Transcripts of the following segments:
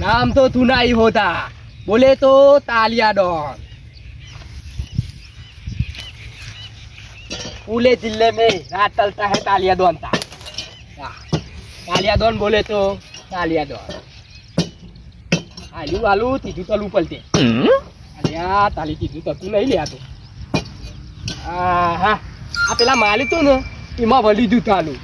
नाम तो सुना ही होता, बोले तो तालिया डॉन। पूरे जिले में रात चलता है तालिया डॉन का। तालिया डॉन बोले तो तालिया डॉन। आलू आलू तीधू तलू पलते। अलिया ताली तीधू तू नहीं लिया तो। હા આ પેલા માલી તું ને એમાં વળી દૂતાનું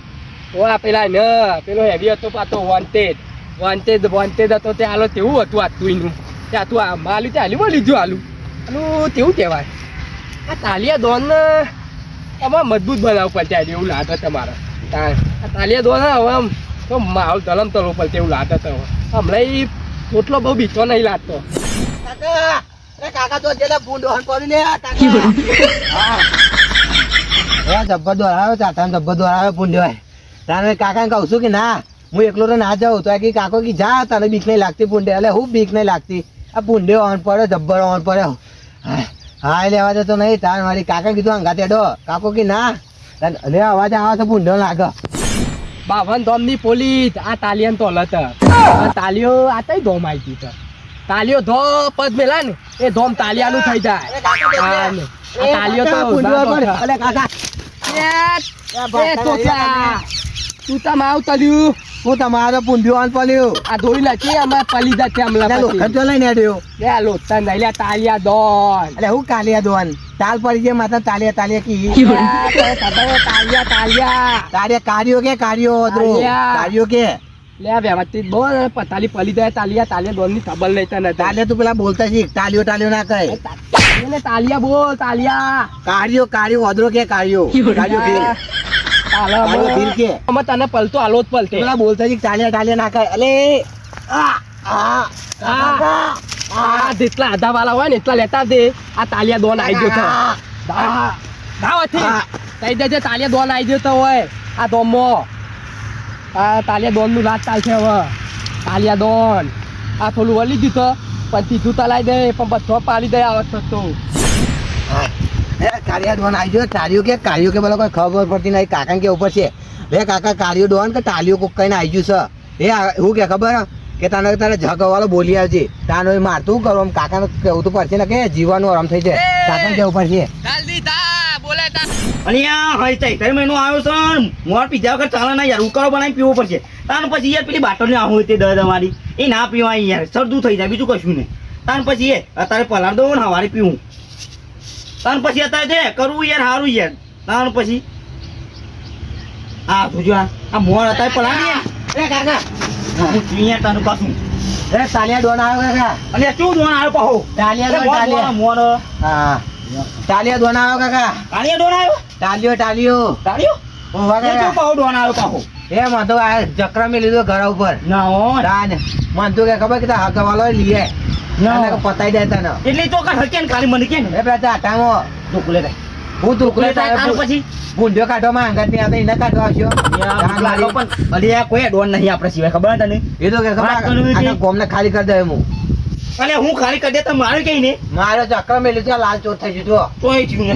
તો આ પેલા ને પેલો હેવી હતો પાછો વોન્ટેડ હતો તે હાલો તેવું હતું આતું એનું ત્યાં તું આ માલી તે હાલી વળી ગયું હાલું આનું તેવું કહેવાય આ તાલિયા દોન આમાં મજબૂત બનાવવું પડશે આજે એવું લાગે તમારે આ તાલિયા દોન હવે આમ તો માહોલ ધલમ તળવો પડશે એવું લાગે તો હમણાં એ રોટલો બહુ બીચો નહીં લાગતો કાકા તો જેને બુંડો હન પડી ને હા જબ્બર દોરાયો ચાતા જબ્બર દોરાયો બુંડો તારે કાકાને કહું છું કે ના હું એકલો તો ના જાઉં તો કે કાકો કે જા તને બીક નહીં લાગતી બુંડે એટલે હું બીક નહીં લાગતી આ બુંડે ઓન પડે જબ્બર ઓન પડે હા લેવા જતો નહીં તાર મારી કાકા કીધું અંગાતે અડો કાકો કે ના લે અવાજ આવે છે બુંડો લાગે બાવન ધોમની પોલીસ આ તાલિયાન તો લત તાલીઓ આ તઈ ધોમ આવી ગઈ તાલીઓ ધો પદ મેલા ને એ ધોમ તાલિયાનું થઈ જાય તાલીઓ તો અલે કાકા એ તોતા તું તા માવ તલ્યું હું તમારો પૂંડ્યો આન પડ્યો આ દોરી લાચી અમાર પલી જા તેમલા ખર્ચો લઈને આડ્યો લે આ લોતા નહીં લે તાલિયા દોન અલે હું કાલિયા દોન તાલ પડી જાય માતા તાલિયા તાલિયા કી તાલિયા તાલિયા કાર્યો કે કાર્યો કાર્યો કે લે વ્યવસ્થિત બોલ પતાલી પલી જાય તાલિયા તાલિયા દોન ની ખબર નહીં તને તાલિયા તું પેલા બોલતા શીખ તાલિયો તાલિયો ના કહે એને તાલિયા બોલ તાલિયા કાર્યો કાર્યો ઓદરો કે કાર્યો કાર્યો કે તને પલતો આલો જ પલતે પેલા બોલતા શીખ તાલિયા તાલિયા ના કહે અલે જેટલા આધા વાળા હોય ને એટલા લેતા દે આ તાલિયા દોન આવી ગયો થઈ જજે તાલિયા દોન આવી ગયો તો હોય આ દોમો આ તાલિયા દોન નું રાત ચાલશે હવે તાલિયા દોન આ થોડું વળી દીધો પણ તીધું તલાઈ દે પણ બધો પાડી દે આવત તો કાર્યો દોન આવી ગયો કાર્યો કે બોલો કોઈ ખબર પડતી નહીં કાકા કે ઉપર છે રે કાકા કાર્યો દોન કે તાલિયો કોક કઈને આવી ગયું છે એ હું કે ખબર કે તારે ઝગવાળો બોલી આવજે તાનો મારતું કરો આમ કાકાને કેવું તો પડશે ને કે જીવાનું આરામ થઈ જાય કાકા કેવું પડશે ત્રણ મહિનો આવ્યો છે મોર પીધા વગર ચાલે ના યાર ઉકાળો બનાવી પીવો પડશે તાર પછી યાર પેલી બાટલી આવું હોય તે દર્દ અમારી એ ના પીવાય યાર સરદું થઈ જાય બીજું કશું નહીં તાર પછી એ અત્યારે પલાળ દઉં ને હવારે પીવું તાર પછી અત્યારે જે કરવું યાર સારું યાર તાર પછી હા તું આ મોર અત્યારે પલાળી કાકા હું યાર તારું પાછું તાલિયા દોન આવ્યો કાકા અને શું દોન આવ્યો પાહો તાલિયા મોર હા તાલિયા દોન આવ્યો કાકા તાલિયા દોન આવ્યો તાલિયો પાહો દોન આવ્યો પાહો એ મને તો આ ચક્ર મેં લીધો ઘર ઉપર ના હો મને તો કે ખબર કે હકવાલો લીએ ના પતાઈ દે તને એટલે તો કાઢ હકે ને ખાલી મને કે ને એ પેલા આટામાં ટુકલે દે હું ટુકલે પછી બુંડ્યો કાઢવામાં અંગત ની आता એને કાઢવા આવ્યો પણ અરે કોઈ ડોન નહીં આપણે સિવાય ખબર તને એ તો કે ખબર ગોમને ખાલી કરી દે હું અલે હું ખાલી કરી દે તો મારે કઈ ને મારો ચક્ર મેં લીધો લાલ ચોર થઈ ગયો તોય થયું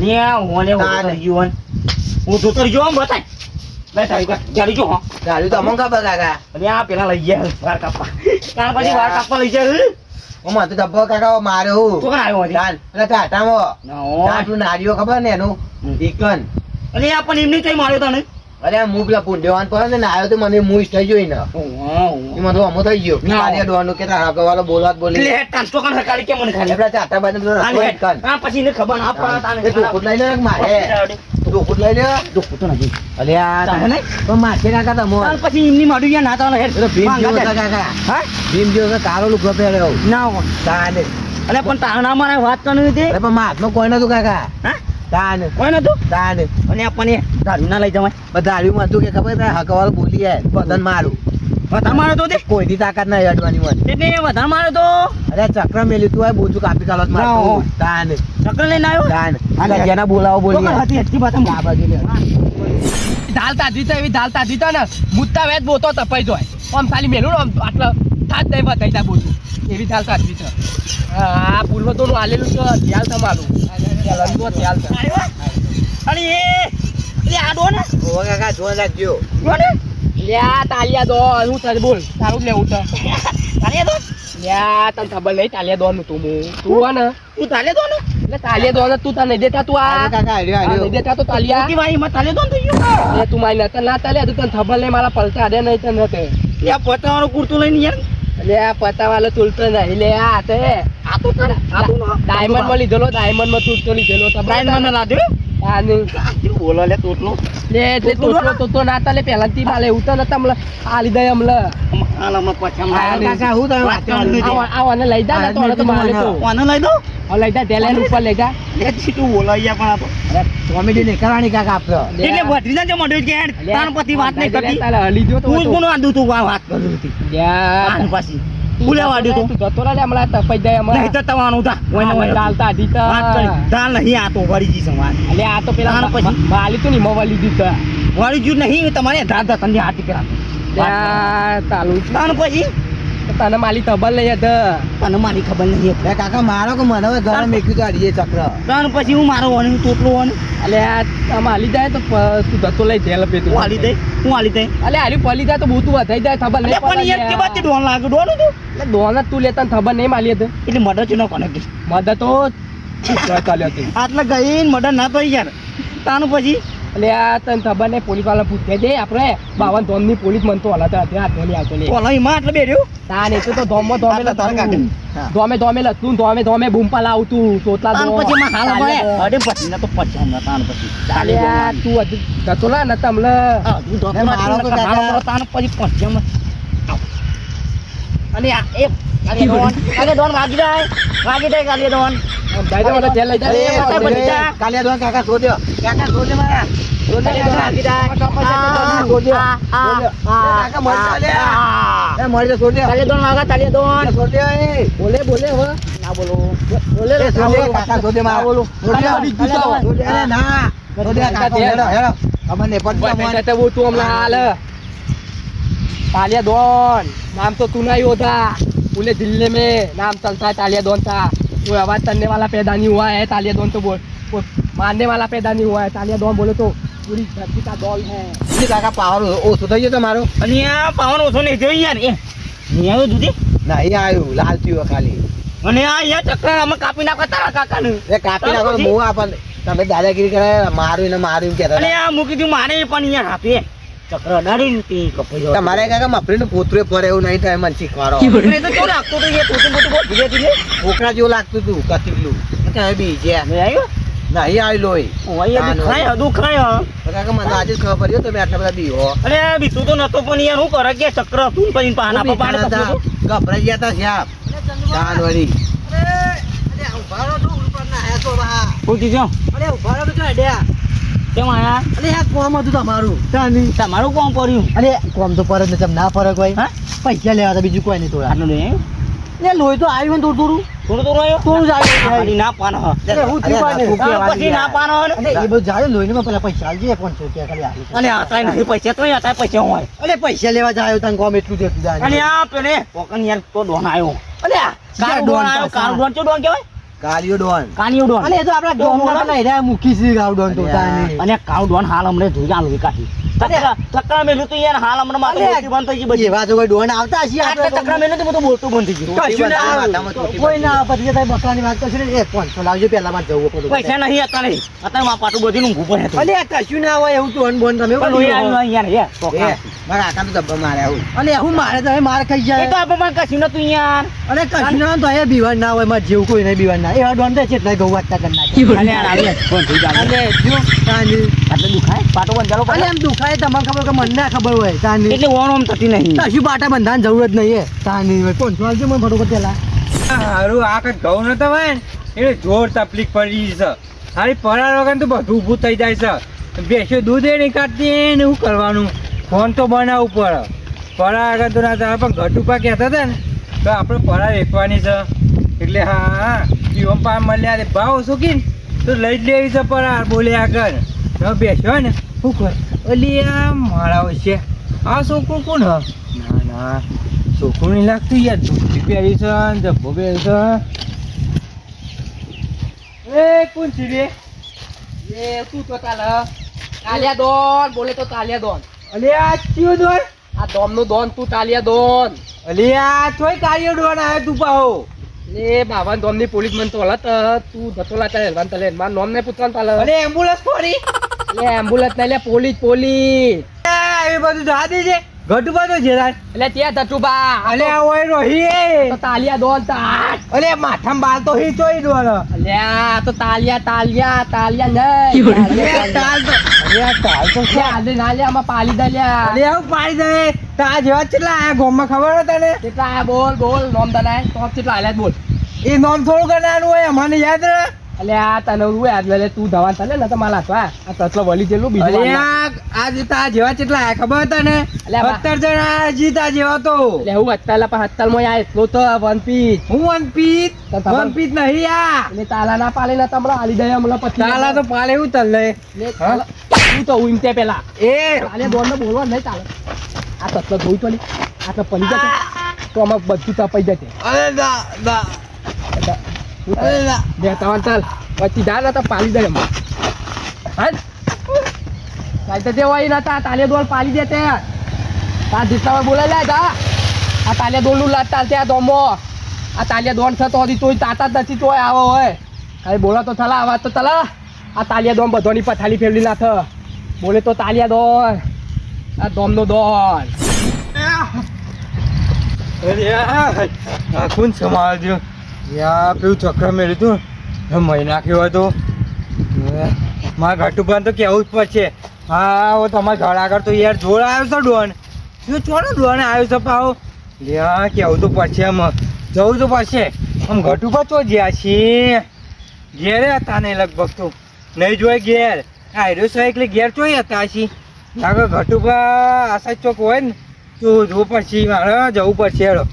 નહીં અને હોને જીવન હું તો કરી જો આમ બતાય લે તારી કા જારી જો હા જારી તો અમંગા બગાગા અને આ પેલા લઈ ગયા વાર કાપા ત્યાર પછી વાર કાપવા લઈ જાય હું મને તો ડબ્બો કાકા માર્યો હું તો આવ્યો હતી ચાલ એટલે કાટામાં તું નારીઓ ખબર ને એનું ચિકન અને આ પણ એમને કઈ માર્યો તને અરે હું પેલા પૂંડેવાન પર ને આવ્યો તો મને મુઈસ થઈ ગયો ને એમાં તો અમો થઈ ગયો તાલિયા દોવાનું કે તારા હગવાલો બોલવાત બોલી લે કાંતો કાન હકાડી કે મને ખાલી આપડા ચાટા બાજુ આ પછી ને ખબર ના પડે તું ખુદ લઈ લે મારે તું ખુદ લઈ લે દુખ તો નથી અલે યાર તો માથે કાકા તમો પછી એમની માડું યા ના તાનો હેડ ભીમ જેવો કાકા હા ભીમ જેવો કાળો લુગડો પહેર્યો ના હો તાને અલે પણ તાણા મારે વાત કરવી હતી અરે પણ માથમાં કોઈ નતું કાકા હા તાને કોઈ નતું તાને અને આપણને દારૂ ના લઈ જવાય બધા દારૂમાં હતું કે ખબર તારે હકવાલ બોલી આય બદન મારું વધારે મારે તો કોઈની તાકાત નહીં અડવાની મને એટલે વધારે મારે તો અરે ચક્ર મેલી તું આ બોચું કાપી કાઢો મારું તાને ચક્ર લઈને આવ્યો તાને આ જેના બોલાવો બોલી હતી એટલી વાત આ બાજુ લે દાલ તાજી તો એવી દાલ તાજી તો ને મુદ્દા વેચ બોતો તપાઈ જોય આમ ખાલી મેલું ને આટલા થાત દઈ વધાઈ તા બોલું એવી દાલ તાજી છે આ પૂર્વ તો આલેલું છે ધ્યાલ તમારું ધ્યાલ અરે એ આ ડો ને ઓ કાકા જોન રાખજો ડો ને લ્યા તાલિયા દોન હું તને બોલ તારું જ લેવું છે તાલિયા દોન લ્યા તને ખબર નહીં તાલિયા દોન નું તું તું હે ને તું તાલિયા દોન એટલે તાલિયા દોન તું તને નહીં દેતા તું અરે આ કાકા આલ્યો નહીં આલ્યો દેતા તો તાલિયા કે ભાઈ માં તાલિયા દોન થઈ ગયો લે તું મારી નતર ના તાલિયા તું તને ખબર નહીં મારા પલટા આડે નહીં તને તે યા પટાવાળો કુર્તો લઈને યાર લે આ પતા વાળો તુલતો નહીં લે આ તે આ તો ડાયમંડ માં લીધેલો ડાયમંડ માં તુલતો લીધેલો ડાયમંડ ના લાદ્યો આની બોલો લે તોટલો લે તે તો ના તાલે પહેલા થી માલે ઉતર નતા અમલે આ લીધા અમલે હાલ હમણાં પાછા કાકા હું તમે વાત કરો આવાને લઈ જા ને તો માલે તો કોને લઈ દો આ લઈ જા તેલે ઉપર લઈ જા લે તું બોલાયા પણ આ તો અરે કોમેડી નહીં કરવાની કાકા આપડે એટલે ભત્રીજા જો મોઢે કે તાર પતિ વાત નહીં કરતી તાલે હલી જો તો તું જ કોનો આદુ તું વાત કરું હતી આન પાછી બોલે વાડ્યો તો તું દતો રે હમણાં તફાઈ જાય હમણાં નહીં તો તવાનું તા ઓને ઓને ચાલતા દીતા વાત કરી દાલ નહીં આ તો વળી જી સમાન અલે આ તો પેલા માલી તો ની મોવાલી દીતા વળી જુ નહીં તમારે દાદા તને હાથી કરા ત્યાં તાલું તાન પછી તને માલી તબલ લઈ હતા તને મારી ખબર નહીં એ કાકા મારો કે મને હવે ઘરે મેક્યું તો અડીએ ચક્ર તાન પછી હું મારો ઓને તોટલો ઓને અલે આ માલી જાય તો તું દતો લઈ જેલ પે તું હું આલી દઈ હું આલી દઈ અલે આલી પલી જાય તો બહુ તું વધાઈ જાય ખબર નહીં પણ યાર કે બાત ડોન લાગે ડોન તું એટલે દોન જ તું લેતા ખબર નહીં માલી હતી એટલે મર્ડર ચનો કોને કે મદદ તો ચાલ્યો હતી આટલા ગઈ મર્ડર ના તો યાર તાનું પછી એટલે આ તને ખબર નહીં પોલીસ વાળા પૂછે છે આપણે 52 ધોમ ની પોલીસ મન તો હલાતા હતા હાથ ધોની આવતો લે કોલાઈ માં એટલે બેર્યો તા ને તો ધોમો ધોમે આટલા તારા કાકા. હા. ધોમે લતું ધોમે બૂમપા લાવતું તોતલા તાન દો પછી માં હાલ મળે અડે પછી ના તો પછી હમણાં તાન પછી ચાલે આ તું હજુ જતો લા ન તમલે હા તું તો એ મારો તો કાકા. તાન પછી પછી અને આ એ કાલે ડોન વાગી જાય કાલે ડોન ભાઈ તો મને જેલ લઈ અરે, જાય એ અરે, બધા. કાલિયા દોન કાકા શોધ્યો કાકા શોધ્યો મારા વાગી જાય કાકા મરજો લે એ મરજો શોધ્યો કાલે ડોન વાગા કાલે ડોન શોધ્યો એ બોલે હવે ના બોલો બોલે એ શોધ્યો કાકા શોધ્યો મારા બોલો શોધ્યો કાકા બીજું તો. શોધ્યો અરે ના શોધ્યો કાકા હેડો હેડો ખબર નહીં પડતી મને. તો તું હમણાં હાલ तालिया दोन नाम तो तू नहीं होता पूरे दिल्ली में नाम चलता है तालिया दोन का कोई आवाज करने वाला पैदा नहीं हुआ है तालिया दोन तो बोल कोई मारने वाला पैदा नहीं हुआ है तालिया दोन बोले तो पूरी धरती का दौल है ઈ કાકા પાવર ઓછો થઈ ગયો તમારો અને આ પાવન ઓછો નહીં થયો યાર એ નહીં આવ્યો દૂધી નહીં આવ્યું લાલ થયું ખાલી અને આ યાર ચક્ર અમે કાપી નાખો તારા કાકાને એ કાપી નાખો તો હું આપણને તમે દાદાગીરી કરે મારું કહેતા અને આ મૂકી દીધું મારે પણ યાર આપે ચક્ર અડાડીને તે કપાઈ ગયો તમારે કાકા મફરીનું પોતરું ફરે એવું નહીં થાય મને શીખવાડો એ તો કેવું લાગતું હતું યાર પોતું પોતું બહુ ધીરે ધીરે છોકરા જેવું લાગતું હતું કચીલું હવે બીજે નહીં આવ્યો નહીં આવેલો યાર દુખાય કાકા મને આજે જ ખબર પડી હો તમે આટલા બધા દીવો અરે બીતું તો નતો પણ યાર હું કરે કે ચક્ર હતું ને પછી પાના પર પાણી તપતું હતું. ગભરાઈ ગયા હતા શ્યામ દાન વળી પૂછી જો કેમ આયા તમારું કોમ પડ્યું કોમ તો પર જ ના ફરક હોય હા પૈસા લેવા હતા બીજું કોઈ નહીં થોડા આટલું નહીં એટલે લોહી તો આવ્યું ને થોડું થોડું થોડું આવ્યો થોડું જ આવ્યું. ખાલી ના પાનો હ. અરે હું થયું પાને? પછી ના પાનો હ ને. એ બધું જાય લોહીમાં પેલા પૈસા આલજે 500 રૂપિયા ખાલી આલી. અને આતાય નહીં પૈસા તો આતાય પૈસા હોય અલે પૈસા લેવા જાય તને કોમ એટલું દેતું જાય અને આ પેલે પોકન યાર તો ડોન આવ્યો અલે કાળો ડોન આવ્યો કાળો ડોન ચો ડોન કહેવાય કાલિયો ડોન કાનિયો ડોન અલે એ તો આપડા ડોન ના પેલા હેરા મૂકી છે ગાવ ડોન તો તાને અને કાળો ડોન હાલ હમણે ધોઈ આલું કાઢી ચક્રા મેલું તો યાર હાલ હમણાં માથે અલે, મોટી બંધ થઈ ગઈ બધી એવા જો કોઈ ડોન આવતા હશે આટલે ચક્રા મેલું તો બધું બોલતું બંધ થઈ ગયું કશું ના માથામાં આવે. કોઈ ના આવે. પછી તારી બકરાની વાત કરશે ને એ 500 લાવજો પહેલા માં જવું પડે પૈસા નહીં હતા નહીં અત્યારે માં પાટું બધું ઊંઘું પડે હતું. અલે કશું ના હોય એવું તો બોન તમે પણ લોહી આવ્યું યાર યાર ચોખા. મારા કાકા તો ધબ્બા મારે આવું અલે હું મારે તો માર ખાઈ એ જાય તો આપણે કશું નતું યાર અરે કશું ના હોય તો અહીંયા બીવાન ના હોય મારે જેવું કોઈ નહીં બીવાન ના એવા ડોન તો કેટલાય ગૌ વાતતા કરી નાખે અલે યાર આવી બંધ થઈ જાય અલે જો તાની આટલે દુખાય પાટો બંધ ચાલો અલે એમ દુખાય તમને ખબર કે મને ના ખબર હોય તાની એટલે ઓણ ઓમ થતી નહીં કશું પાટા બંધાની જરૂર જ નહીં હે તાની હોય 500 આલજો મને ફટોફટ પેલા હારું આ કઈ ઘઉં નતો હોય ને એટલે જોર તકલીફ પડી છે હારી પરાર વગર તો બધું ઊભું થઈ જાય છે બેસો દૂધ એ નહીં કાઢતી ને શું કરવાનું ફોન તો બનાવવું પડે પરા આગળ તો ના ચાલે પણ ઘટુપા કહેતા હતા ને તો આપણે પરા વેચવાની છે એટલે હા પીવમ પા મળ્યા રે ભાવ શું કી તો લઈ જ લેવી છે પરા બોલે આગળ હવે બેસ્યો ને શું કર ઓલી આ માળા છે આ છોકરું કોણ હ ના ના છોકરું નહીં લાગતું યાર ધોતી પહેરી છે ને ધબ્બો પહેરી છે એ કોણ છે રે એ તું તો તાલિયા દોન બોલે તો તાલિયા દોન અલે આ ચિયો દોન આ દોમનું દોન તું તાલિયા દોન અલે આ તોય કાર્ય ડોન આવ્યો તું પાહો લે બાવન દોમની પોલીસ મન તો હલત તું જતો લા ચાલે હેલવાન તલે માર નોમ ને પૂછવાનું તાલે અલે એમ્બ્યુલન્સ ફોડી લે એમ્બ્યુલન્સ નહીં લે પોલીસ એ બધું જા દેજે ઘટુ બધું છે તાર એટલે ત્યાં ધટુબા અલે આ ઓય રોહી તો તાલિયા દોન તાર અલે માથામાં બાલ તો હી તોય ડોન અલ્યા તો તાલિયા નહીં તાલ તો અરે તાલ તો આજે ના લે આમાં પાલી દે લ્યા અલે આવું પાડી દે તા જેવા કેટલા આ ગોમમાં ખબર હે તને કેટલા આયા બોલ નોમ દનાય તો કેટલા આલ્યા બોલ એ નોમ થોડું કરવાનું હોય મને યાદ રહે અલ્યા તને હું યાદ લે તું ધવાન તલે ને તો માલા આ તતલો વલી જેલું બીજું અરે વાર આ તા જેવા કેટલા આયા ખબર તને અલ્યા બા. 17 જણા જીતા જેવા તો એટલે હું અત્યારે પણ હત્તલમાં આ એટલો તો વન પીસ હું વન પીસ તો તમાર- વન પીસ નહીં આ એટલે તાલા ના પાલે ને તમરા આલી દે હમણાં પછી તાલા તો પાલે હું તલ લે લે તાલા- તું તો ઉઈમ તે પેલા એ તાલે દોડ ને બોલવા નહીં ચાલે આ તતલો જોઈ તો લી આ તો પડી જશે તો આમાં બધું તપાઈ જશે અરે દા દા અરે દા બે તવાન ચાલ પછી જા ને તો પાલી દે એમાં હા ચાલ તો જે હોય નતા તાલે દોડ પાલી દે તે તાર દીસા બોલાય લે જા આ તાલિયા દોડનું લાત તાલ ત્યાં દોમો આ તાલિયા દોડ થતો હતી તોય તાતા જ નથી તોય આવો હોય હવે બોલા તો થલા આવાજ તો તલા આ તાલિયા દોમ બધોની પથાલી ફેરવી નાખ બોલે તો તાલિયા દોડ આ દોમનો દોડ અરે આ કોણ સમાજો યા પેલું ચક્ર મેળ્યું તું મહી નાખ્યો હતો મારા ઘાટુ પર તો કેવું જ પડશે હા ઓ તમારા ઘર આગળ તો યાર જોર આવ્યો છે ડોન શું ચોનો ડોન આવ્યો છે પાહો લ્યા કેવું તો પડશે આમ જવું તો પડશે આમ ઘટુ પર તો જ્યાં છીએ ઘેરે હતા ને લગભગ તો નહીં જોઈ ઘેર આયરો છે એટલે ઘેર ચોઈ હતા છી આગળ ઘટુ પર આશા ચોક હોય ને તો જોવું પડશે મારે જવું પડશે હેડો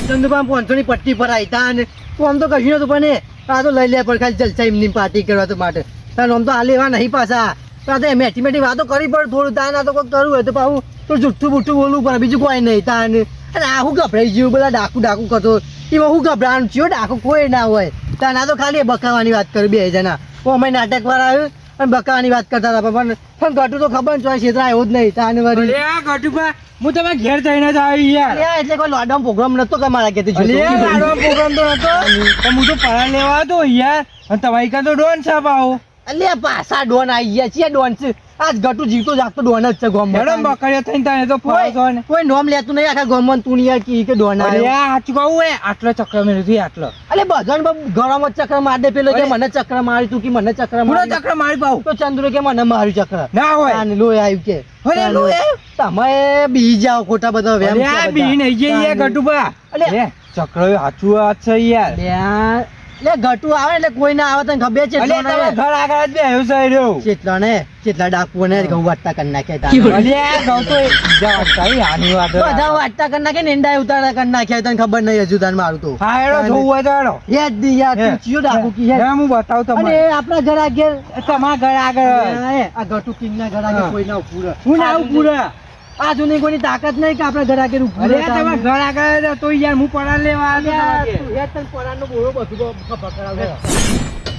ચંદુબા 500 ની પટ્ટી પર આયતા ને તું આમ તો કશું નતું પણ આ તો લઈ લે પણ ખાલી જલસા એમની પાર્ટી કરવા તો માટે તાર આમ તો આ લેવા નહીં પાછા તો આ તો મેટી મેટી વાતો કરી પડે થોડું તાર ના તો કોઈ કરવું હોય તો પાછું તો જુઠ્ઠું બુઠ્ઠું બોલવું પડે બીજું કોઈ નહીં તાર અને આ હું ગભરાઈ ગયું બધા ડાકુ કરતો એમાં હું ગભરાવાનું છું ડાકુ કોઈ ના હોય તાર ના તો ખાલી બકાવાની વાત કરી બે જણા તો અમે નાટક વાળા આવ્યું અને બકાવાની વાત કરતા હતા પણ ઘટું તો ખબર છે ક્ષેત્ર આવ્યો જ નહીં તાર વળી અરે આ ઘટુ પર હું તમે ઘેર જઈને જ આવી યાર અલ્યા એટલે કોઈ લોડામ પ્રોગ્રામ નતો કે મારા ઘેરથી અરે જોતો. લાડવા પ્રોગ્રામ તો નતો તો હું તો પડા લેવા હતો યાર અને તમારી કાં તો ડોન સાહેબ આવો અલ્યા પાછા ડોન આવી ગયા છે ડોન છે આજ ગટુ જીવતો જાગતો ડોન જ છે મેડમ ગામમાં બકરીઓ થઈને તને તો ફરો છો ને કોઈ નોમ લેતું નહીં આખા ગામમાં તું નહીં કી કે ડોન અરે આવ્યો આ સાચું કહું હે આટલો ચક્ર મેળ્યું હતું આટલો અલે બધાને ગળામાં ચક્ર માર દે પેલો કે અરે. મને ચક્ર મારી તું કે મને ચક્ર પૂરો મારી ચક્ર મારી પાઉં તો ચંદ્ર કે મને માર્યું ચક્ર ના હોય આને લોહી આવ્યું કે અરે લોહી આવ્યું? તમે બી જાઓ ખોટા બધા વેમ અરે છે આ બધા. બી નહીં જઈએ યાર ગટુબા અલે. લે ચક્ર સાચું વાત છે યાર લે ગટુ આવે એટલે કોઈ ના આવે તને ખબર છે અલે તમારા ઘર આગળ જ બેહ્યો છે એ રહ્યો. કેટલા ડાકુઓને ઘઉં વાટતા કરી નાખ્યા તા. અલે આ ઘઉં તો બીજા વાત કરી આની વાત બધા વાટતા કરી નાખે ને ઈંડા ઉતારા કરી નાખ્યા તને ખબર નહીં હજુ તને મારું તો હા હેડો જોવું હોય તો હેડો યાદ દી યાર તું ચિયો ડાકુ કી યાર ના, હું બતાવું અને તમને આપણા ઘર આગળ તમારા ઘર આગળ આ ગટુ કિંગ ના ઘર આગળ હા. કોઈ ના ઉભું રહે. હું ના આવું પૂરા આ જૂની કોઈની તાકાત નહીં કે આપણા ઘર આગળ ઉભું અરે રહે તમારા તારે. ઘર આગળ તો યાર હું પડા લેવા આવ્યો યાર, તમારા તું યાર તને પોરાનો બોરો બધું ખબર કરાવે.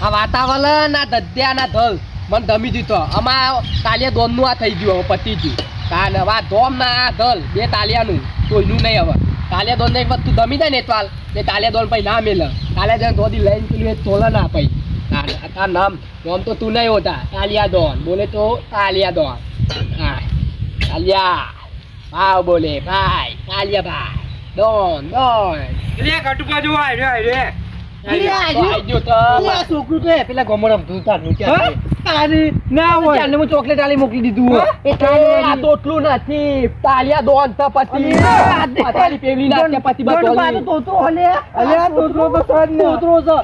આ વાતાવરણ આ દદ્યા ના ધલ મને ધમી દીધો આમાં તાલિયા દોન નું આ થઈ ગયું હવે પતી ગયું કાન હવે આ ધોમ ના આ ધલ બે તાલિયાનું કોઈનું નહીં હવે તાલિયા દોન ને એક વખત તું ધમી જાય ને એટલાલ બે તાલિયા દોન પછી ના મેલે તાલિયા દોન ધોધી લઈને પેલું એક તોલે ના પછી તાર નામ નામ તો તું નહીં હોતા તાલિયા દોન બોલે તો તાલિયા દોન હા તાલિયા ભાવ બોલે ભાઈ તાલિયા ભાઈ દોન દોન લે ઘટુપા જો આવ્યો આવ્યો આ છોકરું તો પેલા ગમર રમતું તારનું હા? તારે ના હોય ચાલને હું ચોકલેટ આલી મોકલી દીધું હોય. આ તો એટલું નથી તાલિયા દોન તો પછી પથારી પેલી નાખે પછી ગોળ બતોલી. પાછું તોતરો હલે. અલે આ તોતરો તો છે જ ને. તોતરો છે.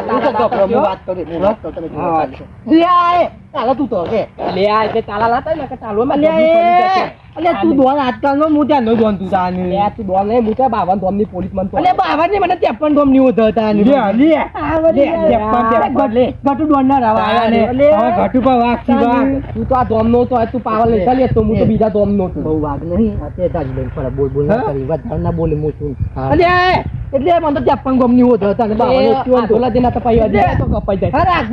હું તો ગભરાઉં, હું વાત કરું, હું વાત કરું, તમે હા. લે આ એ, તાલા તું તો કે. લે આ એટલે તાલા લાતા ને કે તાલવામાં અલ્યા ધોબી પડી એ, જશે. અલ્યા તું દોન આજકાલનો હું ત્યાંનો દોન તું તાને. લે આ તું દોન નહીં મૂકે બાવન ધોમની પોલીસ મને તો અલ્યા બાવરની મને 53 દોમ ની હોતા હતા આની. લે, લે. આ વળી લે, લે, લે. ગટુ દોન ના રાવા આયા ને. હવે ઘટુપા વાગથી વાગ. તું તો આ ધોમ નો તો તું પાવર લઈ ચાલી તો હું તો બીજા ધોમ નો છું બહુ વાગ નહીં અત્યારે તારી લઈને ફરા બોલ બોલ ના હા? કરી વધારે ના બોલે હું છું હા. અલ્યા એ, એટલે મને તો 53 ગોમ ની હોતા હતા ને બાવન આ એકટીવાન તો. ઢોલા દેના તો પછી હજી તો કપાઈ જાય અરે આ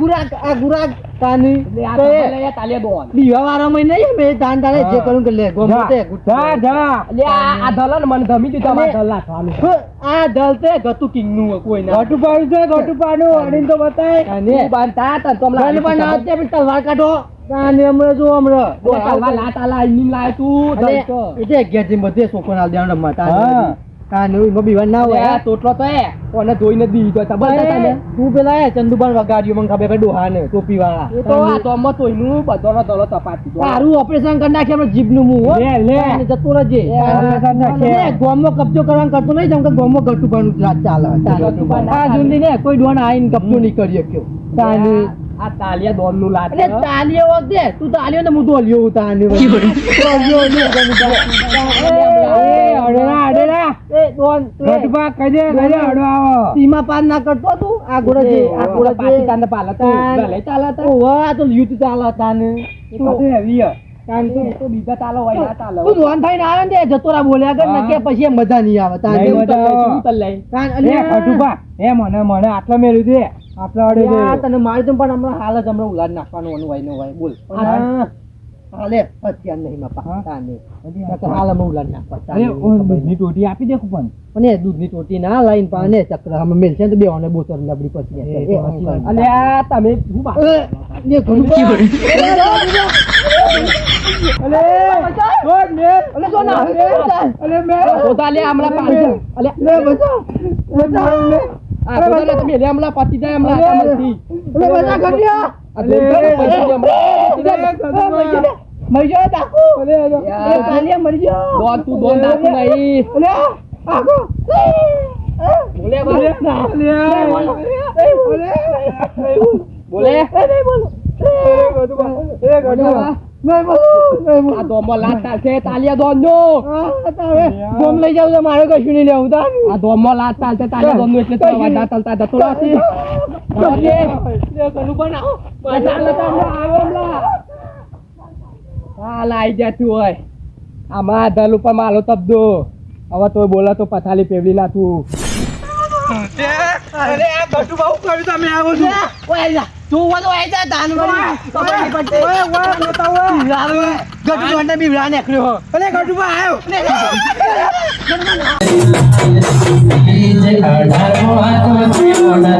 ગુરાગ તાની એટલે આ તો એ તો લે તાલિયા દોન દીવા વાળામાં નહીં મેં તાન તારે જે કરું કે લે ગોમ તે જા જા એટલે આ ધલન મને ધમી દીધા માં ધલ નાખવાનું આ દલ તે ગતુ કિંગ નું કોઈ ના ગટુ પાડું છે ગટુ પાડું અડીને તો બતાય અને તું બાંધતા હતા તો હમણાં ગણ પણ આવતે પણ તલવાર કાઢો તાને હમણાં જો હમણાં તલવાર લાત આલા ઇનિંગ લાય તું અને ધલતો. એટલે ઘેરથી બધે છોકરો આલ દેવાનું રમવા હા. તાને એમાં બીવાન ના એટલે હોય આ તોટલો તો એ કોને ધોઈને દીધો તો બધા તને અરે, તું પેલા એ ચંદુબાન વગાડ્યો મને ખબર કે ડોહાને ટોપી વાળા એ તો આ તો મત હોયનું બધાનો ધલો તપાતી દો. તારું ઓપરેશન કરી નાખે આપણે જીભનું મું હો. લે, લે. તાને જતો રહેજે operation નાખે. લે, ગોમમાં કબજો કરવાનું કરતો નહીં જેમ કે ગોમમાં ગટુબાનું જ રાજ ચાલે ગટુબા ના આ ચાલે. જુંદી ને કોઈ ડોન આઈને કબજો નહીં કરી શક્યો તાને આ તાલિયા દોન નું લાત એટલે તાલીઓ વખતે તું તાલીઓ ને હું દોલ્યો હું તાને દોલ્યો ને એ અડેરા અડેરા એ દોન ગટુ પા કજે કજે અડો આવો સીમા પાર ના કરતો તું આ ગોળે જે આ ગોળે પાટી તાને પાલા તો ગલે ચાલે તો ઓવા તો યુદ્ધ ચાલે તાને તું તો હેવી તાન તું તો બીજા તાલો હોય ના તાલો તું દોન થઈને આવ્યો ને તે જતો રા બોલ્યા કર ને કે પછી એમ મજા નહીં આવે તાને નહીં એવું તો મજા આવે. ઉતર લઈ તાન એ અલ્યા ગટુ પા એ મને આટલા મેળ્યું દે આટલા અડે દે યાર, તને મારી તો પણ હમણાં હાલ જ હમણાં ઉલાડ નાખવાનું અનુવાય નો હોય બોલ હા. હાલે અત્યાર નહીં માપા હા. તાને નકર હાલ હમણાં ઉલાડ નાખવા અરે તાને. ઓ દૂધની ટોટી આપી દે પણ પણ એ દૂધની ટોટી ના લાઈન પાને ચક્ર હમણાં મેલ છે ને તો બેવાને બોતલ લબડી પછી એ એ તો હમ સાચી વાત. કરે. અલે આ તમે શું બા ને ઘણું અલે જો ના અલે મે પોતા લે હમણાં પાડી અલે લે બચા આ પોતા તમે લે હમણાં પતી જાય હમણાં આમાંથી અલે બચા કર્યા આ દોન હમણાં મરજો ડાકુ અલે યાર. તાલિયા મરજો દોન તું દોન નાખું નહીં અલે આગો બોલે બોલે બોલે આ દોમો લાત ચાલશે તાલિયા દોન નો ગોમ લઈ જાવ તો મારે કશું નહીં લેવું તાર આ દોમો લાત ચાલશે તાલિયા દોન નું એટલે તો વાડા ચાલતા જતો નથી હા લાઈ જતું હોય આમાં ધલ ઉપર માલો તબદો હવે તો બોલા તો પથાલી પેવડી ના તું અરે આ ગટુ બહુ કર્યું તમે આવો છો ઓય જા તું વાળો આઈ જા દાન વાળી ખબર નહીં પડતી ઓય વાહ બતાવો ગટુ વાળા બીવડા નીકળ્યો અલે ગટુ બા આવ્યો અઢાર હાથ ઓડા